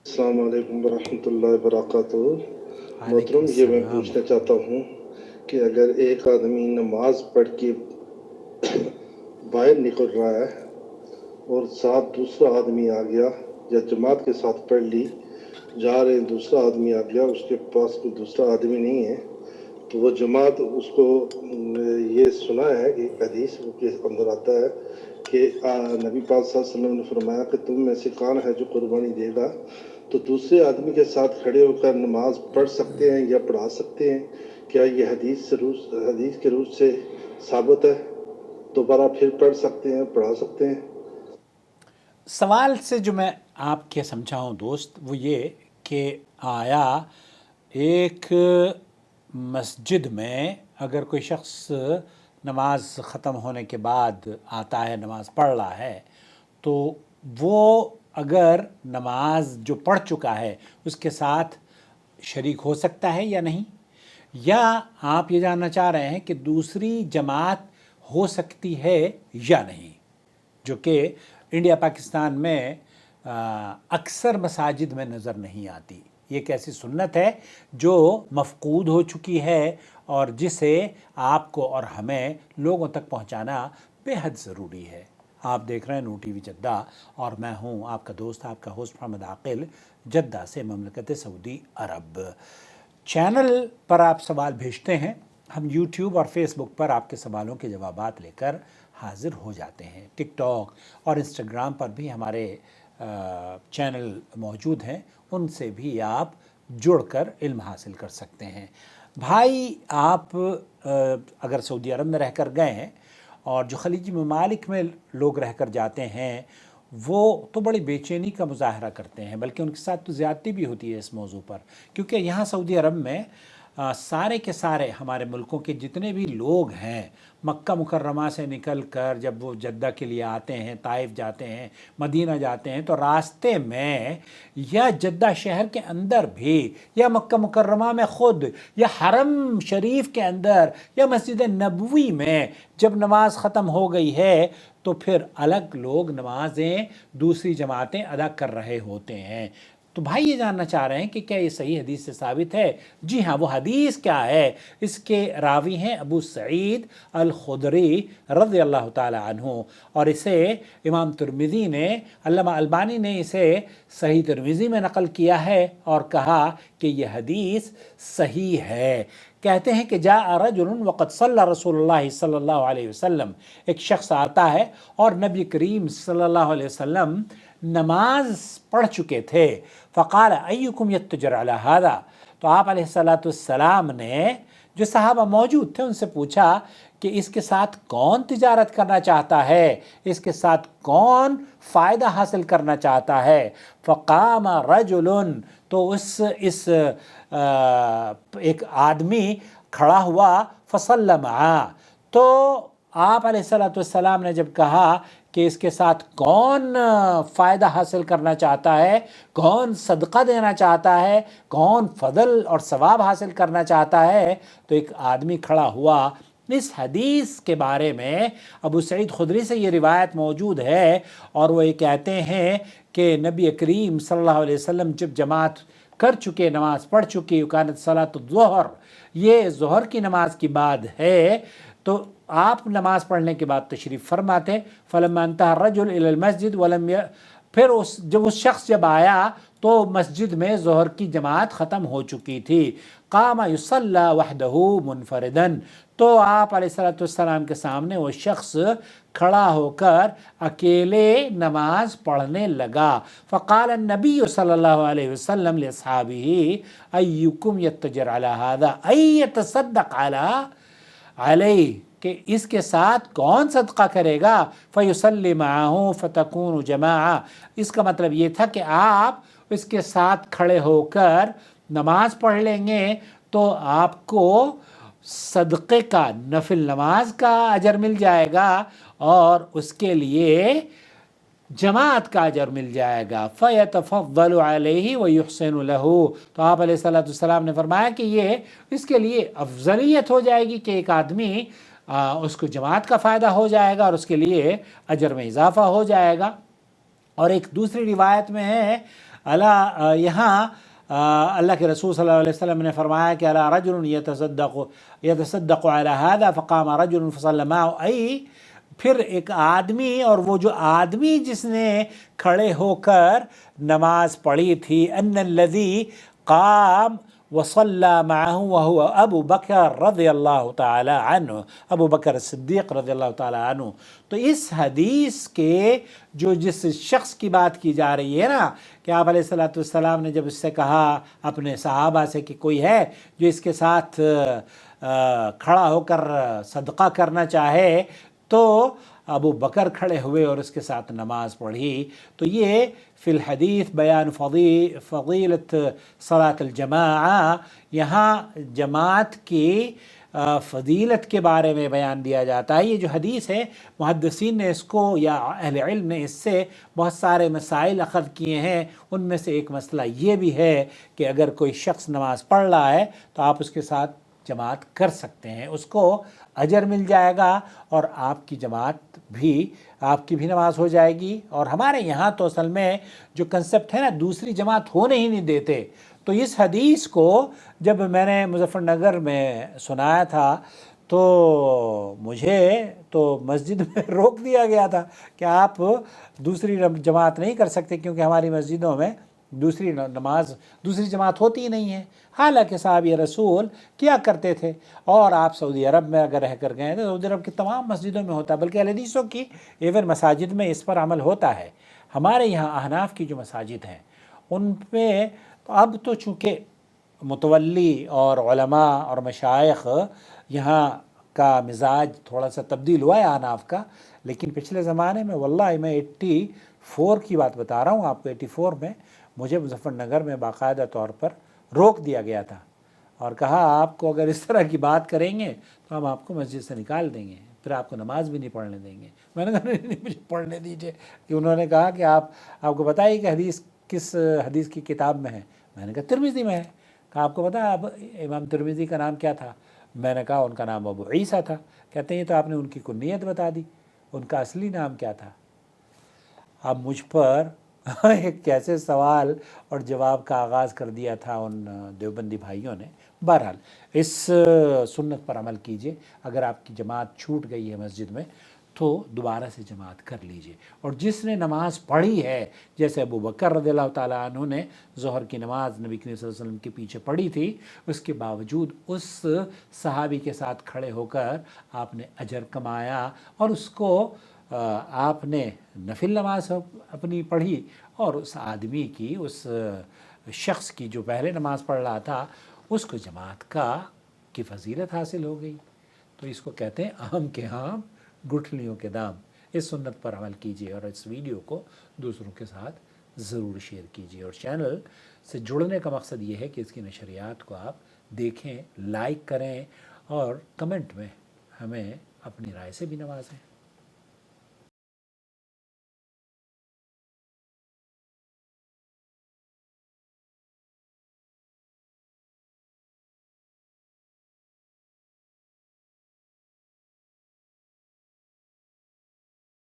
अस्सलाम वालेकुम वरहमतुल्लाहि वबरकातुहू। वालेकुम मोहतरम, ये मैं सलाम। पूछना चाहता हूँ कि अगर एक आदमी नमाज पढ़ के बाहर निकल रहा है और साथ दूसरा आदमी आ गया, या जमात के साथ पढ़ ली, जा रहे हैं, दूसरा आदमी आ गया, उसके पास कोई दूसरा आदमी नहीं है, तो वो जमात उसको ये सुना है कि हदीस के अंदर आता है कि नबी पाक सल्लल्लाहु अलैहि वसल्लम ने फरमाया कि तुम में से कौन है जो कुर्बानी देगा, तो दूसरे आदमी के साथ खड़े होकर नमाज पढ़ सकते हैं या पढ़ा सकते हैं? क्या ये हदीस के रूप से साबित है? दोबारा फिर पढ़ सकते हैं, पढ़ा सकते हैं? सवाल से जो मैं आपके समझा हूँ दोस्त, वो ये कि आया एक मस्जिद में अगर कोई शख्स नमाज ख़त्म होने के बाद आता है, नमाज पढ़ रहा है, तो वो अगर नमाज जो पढ़ चुका है उसके साथ शरीक हो सकता है या नहीं, या आप ये जानना चाह रहे हैं कि दूसरी जमात हो सकती है या नहीं, जो कि इंडिया पाकिस्तान में अक्सर मसाजिद में नज़र नहीं आती। ये एक ऐसी सुन्नत है जो मफकूद हो चुकी है और जिसे आपको और हमें लोगों तक पहुंचाना बेहद ज़रूरी है। आप देख रहे हैं नू टीवी जद्दा और मैं हूं आपका दोस्त, आपका होस्ट मोहम्मद आकिल, जद्दा से, ममलकत सऊदी अरब। चैनल पर आप सवाल भेजते हैं, हम यूट्यूब और फेसबुक पर आपके सवालों के जवाबात लेकर हाजिर हो जाते हैं। टिकटॉक और इंस्टाग्राम पर भी हमारे चैनल मौजूद हैं, उनसे भी आप जुड़कर इल्म हासिल कर सकते हैं। भाई, आप अगर सऊदी अरब में रहकर गए हैं, और जो खलीजी ममालिक में लोग रहकर जाते हैं वो तो बड़ी बेचैनी का मुजाहरा करते हैं, बल्कि उनके साथ तो ज़्यादती भी होती है इस मौजू पर, क्योंकि यहाँ सऊदी अरब में सारे के सारे हमारे मुल्कों के जितने भी लोग हैं, मक्का मुकर्रमा से निकल कर जब वो जद्दा के लिए आते हैं, ताइफ जाते हैं, मदीना जाते हैं, तो रास्ते में या जद्दा शहर के अंदर भी, या मक्का मुकर्रमा में ख़ुद, या हरम शरीफ के अंदर, या मस्जिद नबवी में जब नमाज ख़त्म हो गई है तो फिर अलग लोग नमाजें दूसरी जमातें अदा कर रहे होते हैं। तो भाई ये जानना चाह रहे हैं कि क्या ये सही हदीस से साबित है? जी हाँ, वो हदीस क्या है? इसके रावी हैं अबू सईद अल खुदरी रज़ी अल्लाह ताला अन्हु, और इसे इमाम तिर्मिज़ी ने, अल्लामा अलबानी ने इसे सही तिर्मिज़ी में नकल किया है और कहा कि यह हदीस सही है। कहते हैं कि जा रजुलन वक़द सल्ला रसूलुल्लाह सल्लल्लाहु अलैहि वसल्लम, एक शख्स आता है और नबी करीम सल्लल्लाहु अलैहि वसल्लम नमाज पढ़ चुके थे। फ़क़ाल अय्युकुम यत्तजर अला हादा, तो आप अलैहिस्सलाम ने जो सहाबा मौजूद थे उनसे पूछा कि इसके साथ कौन तिजारत करना चाहता है, इसके साथ कौन फ़ायदा हासिल करना चाहता है। फ़क़ाम रजुलन, तो एक आदमी खड़ा हुआ, फसल्लमा, तो आप अलैहिस्सलाम ने जब कहा कि इसके साथ कौन फ़ायदा हासिल करना चाहता है, कौन सदका देना चाहता है, कौन फ़ضल और सवाब हासिल करना चाहता है, तो एक आदमी खड़ा हुआ। इस हदीस के बारे में अबू सईद खुदरी से ये रिवायत मौजूद है और वो ये कहते हैं कि नबी करीम सल्लल्लाहु अलैहि वसल्लम जब जमात कर चुके, नमाज पढ़ चुके, कानत सलात ज़ोहर, ये ज़ोहर की नमाज की बात है, तो आप नमाज पढ़ने के बाद तशरीफ़ फरमाते। फलम्मा इंतहा रजुल इलल मस्जिद वलम, फिर जब उस शख्स जब आया तो मस्जिद में ज़ोहर की जमात ख़त्म हो चुकी थी। कामा युसल्ला वहदहू मुनफरिदन, तो आप अलैहिस्सलाम के सामने वो शख्स खड़ा होकर अकेले नमाज पढ़ने लगा। फ़क़ाल नबी सल्लल्लाहु अलैहि वसल्लम लिअस्हाबिही अय्युकुम यत्तजर अला हादा अय्यतसद्दक़ अला अलैहि, कि इसके साथ कौन सदका करेगा। फ़युसल्ली मअहू फ़तकूनु जमाआ, इसका मतलब ये था कि आप इसके साथ खड़े होकर नमाज पढ़ लेंगे तो आपको सदक़े का, नफिल नमाज का अजर मिल जाएगा और उसके लिए जमात का अजर मिल जाएगा। फ़यतफ़द्दलु अलैहि व युहसिनु लहू, तो आप अलैहिस्सलाम ने फरमाया कि ये इसके लिए अफजलियत हो जाएगी कि एक आदमी उसको जमात का फ़ायदा हो जाएगा और उसके लिए अजर में इजाफ़ा हो जाएगा। اور ایک دوسری روایت میں ہے یہاں اللہ کے رسول صلی اللہ علیہ وسلم نے فرمایا کہ الا رجل يتصدق على هذا فقام رجل فصلى معه، ای پھر ایک آدمی، اور وہ جو آدمی جس نے کھڑے ہو کر نماز پڑھی تھی، ان الذي قام وصلى معه وهو ابو بکر رضی اللہ تعالی عنہ، ابو بکر صدیق رضی اللہ تعالی عنہ۔ تو اس حدیث کے جس شخص کی بات کی جا رہی ہے نا، کہ آپ علیہ الصلوۃ والسلام نے جب اس سے کہا اپنے صحابہ سے کہ کوئی ہے جو اس کے ساتھ کھڑا ہو کر صدقہ کرنا چاہے، تو ابو بکر کھڑے ہوئے اور اس کے ساتھ نماز پڑھی۔ تو یہ فی الحدیث بیان فضیلت صلاۃ الجماعہ، یہاں جماعت کی فضیلت کے بارے میں بیان دیا جاتا ہے۔ یہ جو حدیث ہے، محدثین نے اس کو یا اہل علم نے اس سے بہت سارے مسائل اخذ کیے ہیں۔ ان میں سے ایک مسئلہ یہ بھی ہے کہ اگر کوئی شخص نماز پڑھ رہا ہے تو آپ اس کے ساتھ جماعت کر سکتے ہیں، اس کو اجر مل جائے گا اور آپ کی جماعت بھی، آپ کی بھی نماز ہو جائے گی۔ اور ہمارے یہاں تو اصل میں جو کنسپٹ ہے نا، دوسری جماعت ہونے ہی نہیں دیتے۔ تو اس حدیث کو جب میں نے مظفر نگر میں سنایا تھا تو مجھے تو مسجد میں روک دیا گیا تھا کہ آپ دوسری جماعت نہیں کر سکتے، کیونکہ ہماری مسجدوں میں دوسری جماعت ہوتی ہی نہیں ہے۔ حالانکہ صحابہ رسول کیا کرتے تھے، اور آپ سعودی عرب میں اگر رہ کر گئے تو سعودی عرب کی تمام مسجدوں میں ہوتا ہے، بلکہ اہل حدیثوں کی ایون مساجد میں اس پر عمل ہوتا ہے۔ ہمارے یہاں احناف کی جو مساجد ہیں ان پہ اب تو چونکہ متولی اور علماء اور مشائخ یہاں کا مزاج تھوڑا سا تبدیل ہوا ہے احناف کا، لیکن پچھلے زمانے میں واللہ میں 84 کی بات بتا رہا ہوں آپ کو، 84 میں مجھے مظفر نگر میں باقاعدہ طور پر روک دیا گیا تھا اور کہا آپ کو اگر اس طرح کی بات کریں گے تو ہم آپ کو مسجد سے نکال دیں گے، پھر آپ کو نماز بھی نہیں پڑھنے دیں گے۔ میں نے کہا نہیں مجھے پڑھنے دیجیے، کہ انہوں نے کہا کہ آپ کو بتائیے کہ حدیث کس حدیث کی کتاب میں ہے؟ میں نے کہا ترمذی میں ہے۔ کہا آپ کو پتہ ہے اب امام ترمذی کا نام کیا تھا؟ میں نے کہا ان کا نام ابو عیسیٰ تھا۔ کہتے ہیں یہ تو آپ نے ان کی کنیت بتا دی، ان کا اصلی نام کیا تھا؟ اب مجھ پر ایک کیسے سوال اور جواب کا آغاز کر دیا تھا ان دیوبندی بھائیوں نے۔ بہرحال اس سنت پر عمل کیجئے، اگر آپ کی جماعت چھوٹ گئی ہے مسجد میں تو دوبارہ سے جماعت کر لیجئے، اور جس نے نماز پڑھی ہے، جیسے ابو بکر رضی اللہ تعالیٰ عنہ نے ظہر کی نماز نبی کریم صلی اللہ علیہ وسلم کے پیچھے پڑھی تھی، اس کے باوجود اس صحابی کے ساتھ کھڑے ہو کر آپ نے اجر کمایا، اور اس کو آپ نے نفل نماز اپنی پڑھی، اور اس آدمی کی، اس شخص کی جو پہلے نماز پڑھ رہا تھا، اس کو جماعت کی فضیلت حاصل ہو گئی۔ تو اس کو کہتے ہیں آم کے آم گٹھلیوں کے دام۔ اس سنت پر عمل کیجیے، اور اس ویڈیو کو دوسروں کے ساتھ ضرور شیئر کیجیے، اور چینل سے جڑنے کا مقصد یہ ہے کہ اس کی نشریات کو آپ دیکھیں، لائک کریں، اور کمنٹ میں ہمیں اپنی رائے سے بھی نوازیں۔